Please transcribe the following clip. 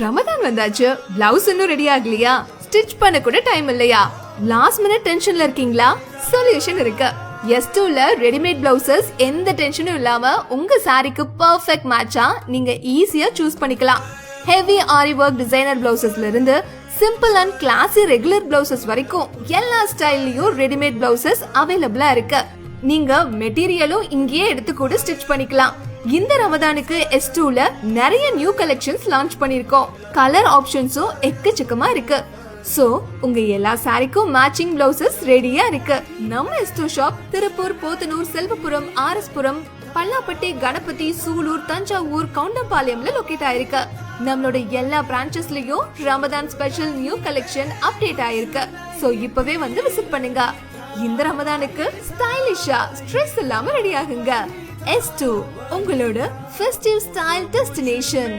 ரமதான் வந்தாச்சு, பிளவுஸ் இன்னும் ரெடி ஆகலையா? ஸ்டிச் பண்ண கூட டைம் இல்லையா? லாஸ்ட் மினிட் டென்ஷன்ல இருக்கீங்களா? சொல்யூஷன் இருக்கு. S2ல ரெடிமேட் பிளவுசஸ் எந்த டென்ஷனும் இல்லாம உங்க சாரிக்கு பெர்ஃபெக்ட் மேட்சா நீங்க ஈஸியா சூஸ் பண்ணிக்கலாம். ஹெவி ஆரி ஒர்க் டிசைனர் பிளவுசஸ்ல இருந்து சிம்பிள் அண்ட் கிளாசி ரெகுலர் பிளவுசஸ் வரைக்கும் எல்லா ஸ்டைல்லயும் ரெடிமேட் பிளவுசஸ் அவைலபிளா இருக்கு. நீங்க மெட்டீரியலும் இங்கேயே எடுத்து கூட ஸ்டிச் பண்ணிக்கலாம். இந்த ரமதானுக்கு S2ல நிறைய நியூ கலெக்ஷன்ஸ் லான்ச் பண்ணிருக்கோம். கலர் ஆப்ஷன்ஸும் எக்கச்சக்கமா இருக்கு. சோ உங்க எல்லா சாரிக்கும் மேட்சிங் பிளவுசஸ் ரெடியா இருக்கு. நம்ம S2 ஷாப் திருப்பூர், போத்தனூர், செல்வபுரம், ஆர்எஸ்புரம், பல்லாப்பட்டி, கணபதி, சூலூர், தஞ்சாவூர், கவுண்டம்பாளையம்ல லொகேட் ஆயிருக்கு. நம்மளோட எல்லா பிரான்ச்சஸ்லயும் Ramadan special new collection update ஆயிருக்கு. சோ இப்பவே வந்து விசிட் பண்ணுங்க. இந்த ரமதானுக்கு ஸ்டைலிஷா ஸ்ட்ரெஸ் இல்லாம ரெடி ஆகுங்க. S2 உங்களோட ஃபெஸ்டிவ் ஸ்டைல் டெஸ்டினேஷன்.